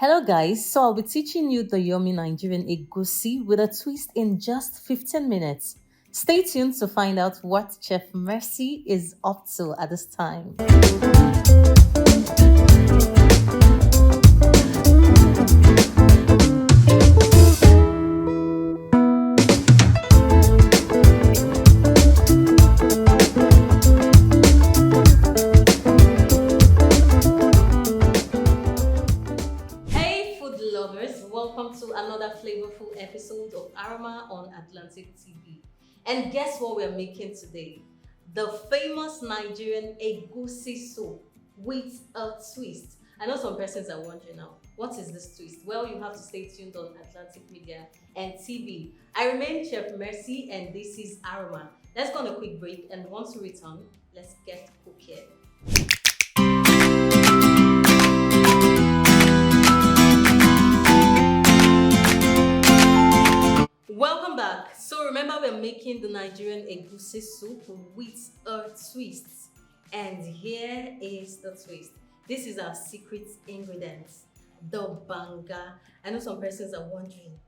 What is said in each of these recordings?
Hello guys, so I'll be teaching you the yummy Nigerian Egusi with a twist in just 15 minutes. Stay tuned to find out what Chef Mercy is up to at this time. Hey food lovers, welcome to another flavorful episode of Aroma on Atlantic TV. And guess what we're making today? The famous Nigerian Egusi Soup with a twist. I know some persons are wondering now, what is this twist? Well, you have to stay tuned on Atlantic Media and TV. I remain Chef Mercy and this is Aroma. Let's go on a quick break and once we return, let's get cooking. Welcome back. So remember we're making the Nigerian Egusi soup with a twist. And here is the twist. This is our secret ingredient, the Banga. I know some persons are wondering,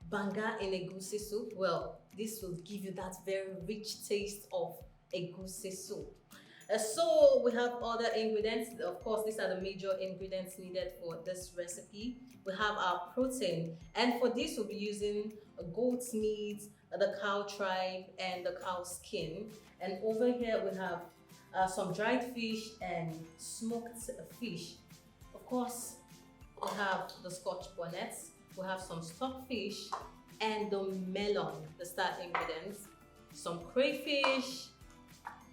Banga in Egusi soup? Well, this will give you that very rich taste of Egusi soup. So we have other ingredients. Of course, these are the major ingredients needed for this recipe. We have our protein, and for this we'll be using goat's meat, the cow tripe, and the cow skin. And over here we have some dried fish and smoked fish. Of course, we have the Scotch bonnet. We have some stockfish and the melon, the star ingredients. Some crayfish,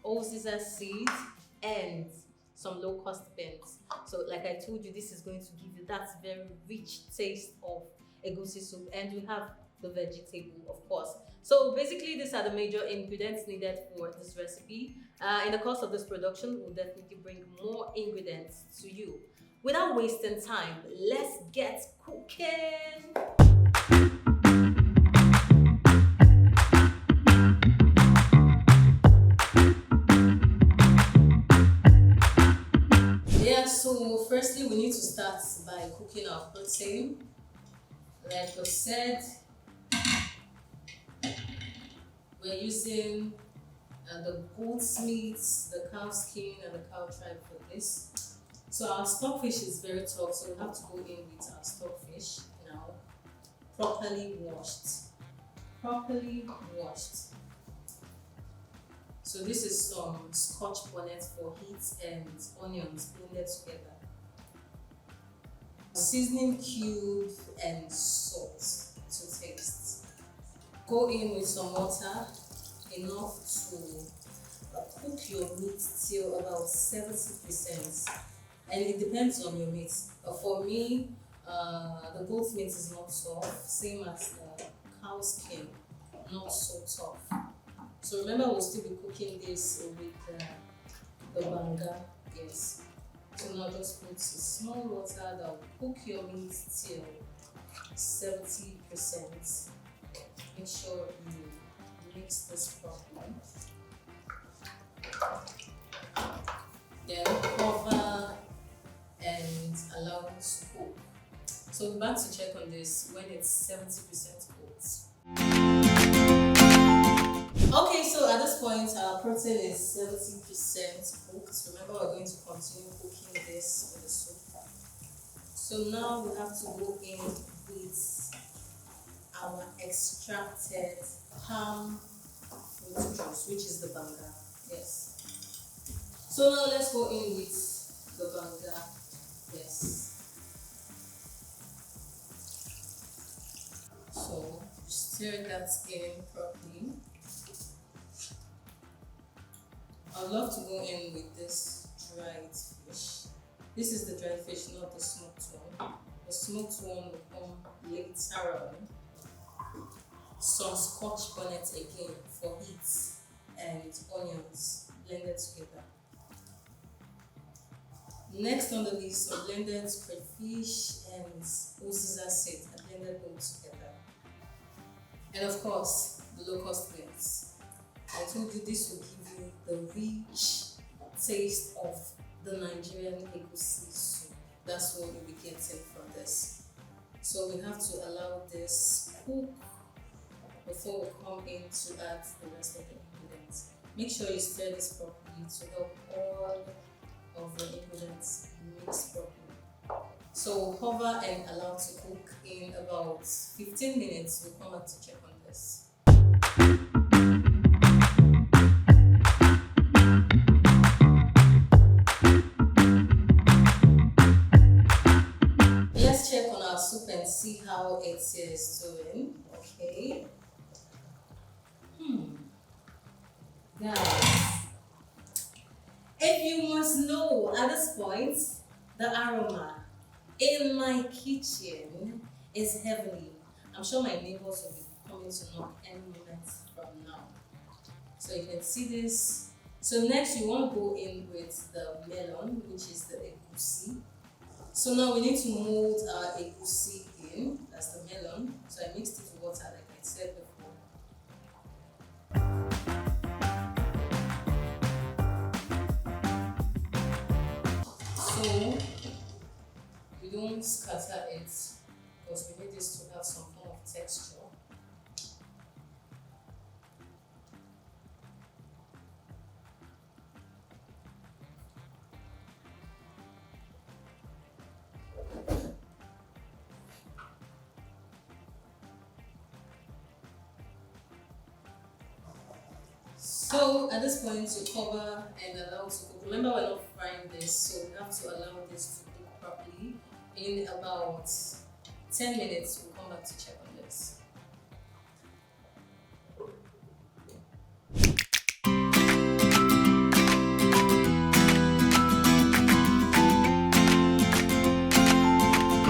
Uziza seeds, and some locust beans. So like I told you, this is going to give you that very rich taste of egusi soup, and we have the vegetable, of course. So basically these are the major ingredients needed for this recipe. In the course of this production, we'll definitely bring more ingredients to you. Without wasting time, let's get cooking. So firstly we need to start by cooking our protein. Like I said, we're using the goat's meat, the cow skin, and the cow tripe for this. So our stockfish is very tough, so we have to go in with our stockfish now, properly washed. Properly washed. So this is some Scotch bonnet for heat and onions blended together. Seasoning cube and salt to taste. Go in with some water, enough to cook your meat till about 70%. And it depends on your meat. For me, the goat meat is not soft, same as the cow skin, not so tough. So remember, we'll still be cooking this with the Banga, yes. So now just put small water that will cook your meat till 70%. Make sure you mix this properly. Then cover and allow it to cook. So we're back to check on this when it's 70% cooked. Okay, so at this point our protein is 70% cooked. Remember, we're going to continue cooking this with the soup. So now we have to go in with our extracted palm fruit juice, which is the Banga. Yes. So now let's go in with the Banga. Yes. So stir that in properly. I'd love to go in with this dried fish. This is the dried fish, not the smoked one. The smoked one will come later on. Some Scotch bonnet again for heat and onions blended together. Next on the list, some blended crayfish and Uziza seeds. I blended them together. And of course, the locust beans. I told you this will give you the rich taste of the Nigerian Egusi soup. That's what we'll be getting from this. So we have to allow this cook before we come in to add the rest of the ingredients. Make sure you stir this properly to help all of the ingredients mix properly. So cover and allow to cook in about 15 minutes. We'll come back to check on this. Let's check on our soup and see how it is doing. Okay. Guys, if you must know at this point, the aroma in my kitchen is heavenly. I'm sure my neighbors will be coming to knock any moment from now. So you can see this. So next you want to go in with the melon, which is the egusi. So now we need to mold our egusi in. That's the melon. So I mixed it with water like I said before. So we don't scatter it because we need this to have some form of texture. So at this point you cover and allow to cook. Remember, we're not frying this, so we have to allow this to cook properly. In about 10 minutes we'll come back to check on this.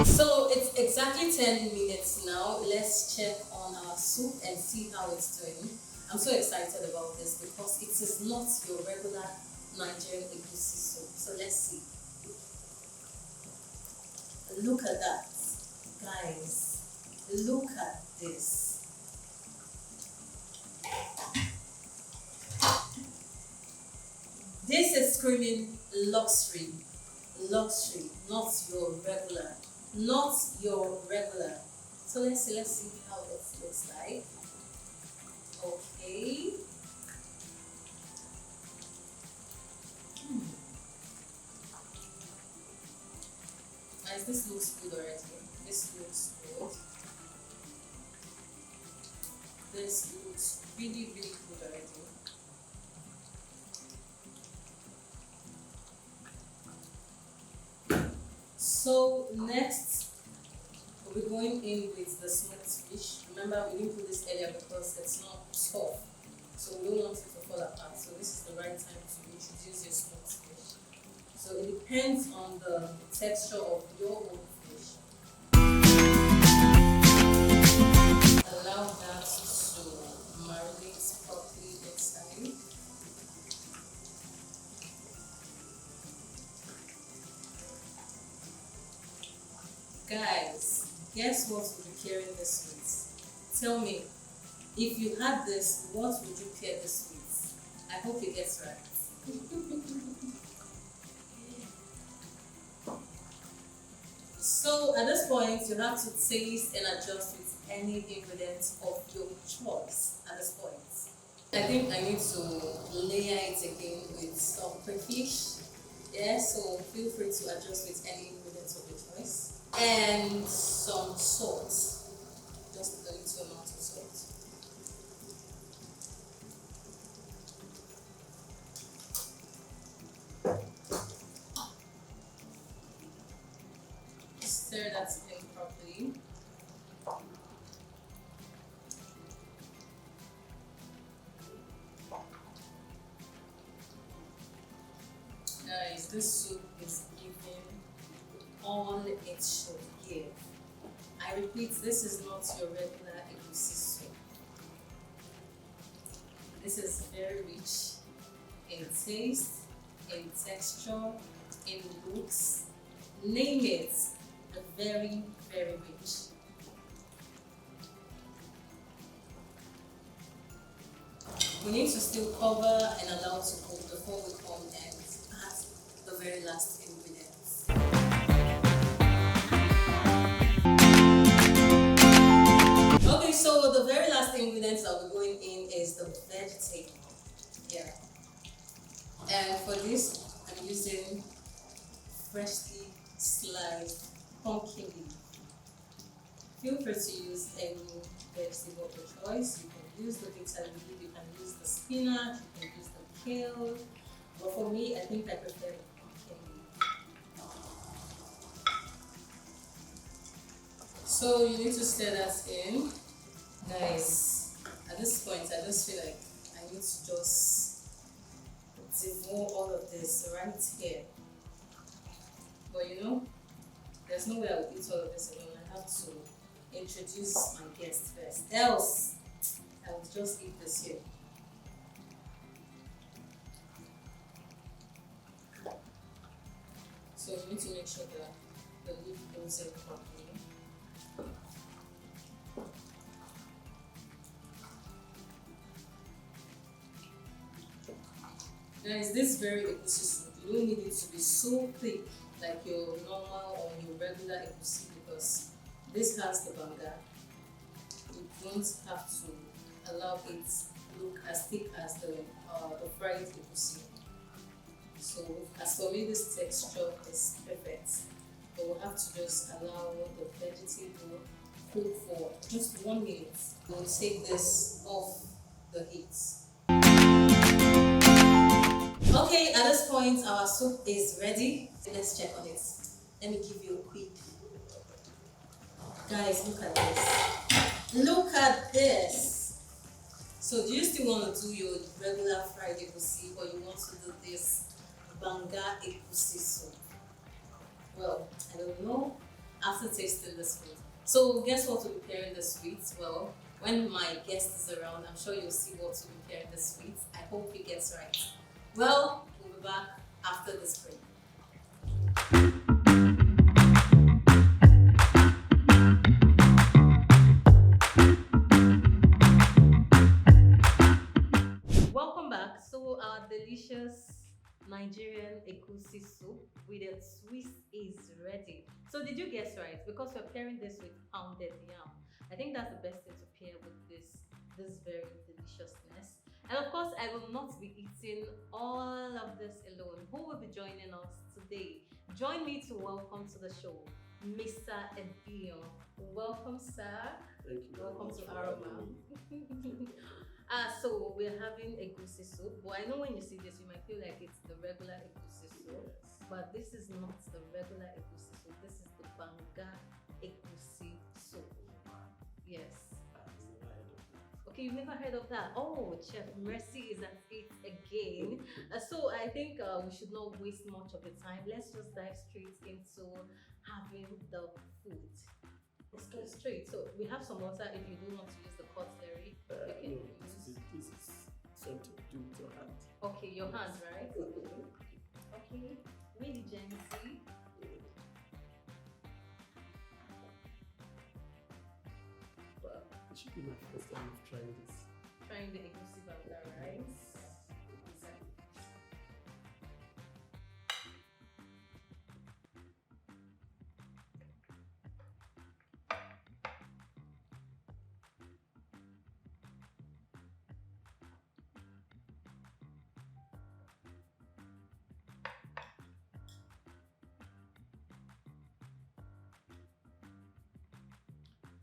So it's exactly 10 minutes now. Let's check on our soup and see how it's doing. I'm so excited about this because it is not your regular Nigerian Egusi soup. So let's see. Look at that, guys. Look at this. This is screaming luxury. Luxury, not your regular. Not your regular. So let's see how it looks like. Okay. Guys, this looks good already. This looks good. This looks really, really good already. So next, we'll be going in with the smoked fish. Remember, we didn't put this earlier because it's not soft, so we don't want it to fall apart. So this is the right time to introduce your smoked fish. So it depends on the texture of your own fish. Allow that to marinate properly inside. Guys, guess what we'll be pairing this with? Tell me, if you had this, what would you pair this with? I hope you guess right. So at this point, you have to taste and adjust with any ingredients of your choice at this point. I think I need to layer it again with some crayfish. Yeah, so feel free to adjust with any ingredients of your choice. And some salt, just a little amount of salt. Stir that in properly. Guys, this soup is giving all it should give. I repeat, this is not your regular egusi soup. This is very rich in taste, in texture, in looks, name it, very, very rich. We need to still cover and allow to cook before we come and add the very last ingredients. And for this, I'm using freshly sliced pumpkin leaf. Feel free to use any vegetable of your choice. You can use the bitter leaf, you can use the spinach, you can use the kale. But for me, I think I prefer the pumpkin leaf. So you need to stir that in. Guys, at this point, I just feel like I need to just devour all of this right here. But you know, there's no way I will eat all of this alone. I have to introduce my guest first. Else, I will just eat this here. So you need to make sure that the leaf goes in properly. Guys, this very egusi soup, you don't need it to be so thick like your normal or your regular egusi because this has the banga. You don't have to allow it look as thick as the fried egusi. So as for me, this texture is perfect. But we'll have to just allow the vegetable cook for just 1 minute. We'll take this off the heat. Okay, at this point, our soup is ready. Let's check on it. Let me give you a quick. Guys, look at this. Look at this. So, do you still want to do your regular fried egusi or you want to do this Banga Egusi soup? Well, I don't know after tasting this food. So, guess what will be pairing the sweets? Well, when my guest is around, I'm sure you'll see what will be pairing the sweets. I hope he gets right. Well, we'll be back after this break. Welcome back. So our delicious Nigerian Egusi soup with a twist is ready. So did you guess right? Because we're pairing this with pounded yam. I think that's the best thing to pair with this very deliciousness. And of course, I will not be eating all of this alone. Who will be joining us today? Join me to welcome to the show, Mr. Edion. Welcome, sir. Thank you. Welcome to Aroma. So we're having egusi soup. But I know when you see this, you might feel like it's the regular egusi soup. Yes. But this is not the regular egusi soup. This is the Banga egusi soup. Yes. Okay, you've never heard of that. Oh, Chef Mercy is at it again. So I think we should not waste much of the time. Let's just dive straight into having the food. Let's go straight. So we have some water. If you don't want to use the cutlery, you can use. This is something to do with your hand. Okay, your hands, right? Okay, really gently. But it should be my first time of trying this. Trying the egusi banga rice. Exactly.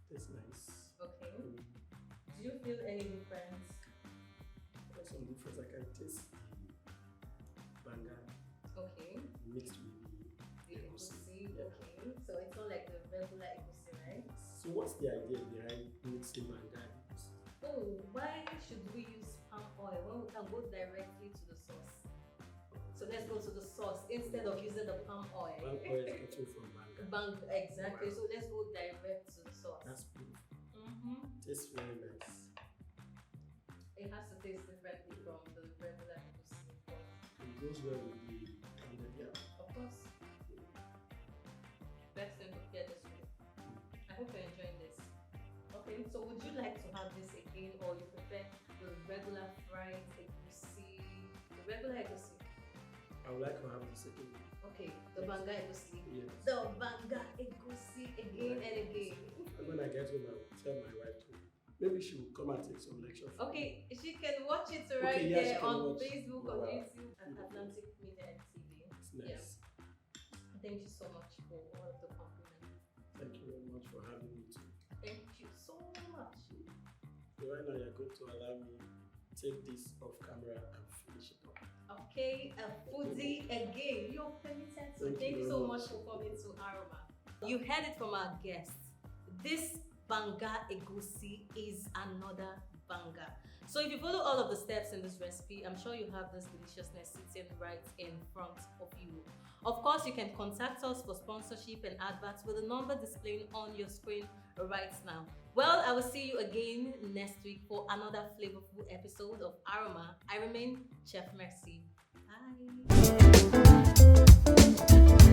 That's nice. Okay. Do you feel any difference? There's some difference. I can taste the banga Okay. mixed with The the egusi. Yeah. Okay. So it's not like the regular egusi, right? So what's the idea behind mixing banga and egusi? Oh, why should we use palm oil when we can go directly to the sauce? So let's go to the sauce instead of using the palm oil. Palm oil is getting from banga. Exactly. Wow. So let's go direct to the sauce. That's beautiful. Tastes very nice. It has to taste differently from the regular egusi. It goes well with the pounded yam. Of course. Best thing to pair this with. I hope you're enjoying this. Okay, so would you like to have this again, or you prefer the regular fried egusi? The regular egusi. I would like to have this again. Okay, the Banga egusi. Yes. The Banga egusi again and again. And when I get home, I will tell my wife to Maybe she will come and take some lecture from me. Okay, she can watch it right Okay, yeah, she there can on watch. Facebook, on Wow. YouTube, at Atlantic Media and TV. It's nice. Thank you so much for all of the compliments. Thank you very much for having me too. Thank you so much. So right now you're going to allow me take this off camera and finish it up. Okay, a foodie again. You're permitted to. Thank Thank you you very so much. much for coming to Aroma. You heard it from our guests. This Banga Egusi is another Banga. So if you follow all of the steps in this recipe, I'm sure you have this deliciousness sitting right in front of you. Of course, you can contact us for sponsorship and adverts with the number displaying on your screen right now. Well, I will see you again next week for another flavorful episode of Aroma. I remain Chef Mercy. Bye.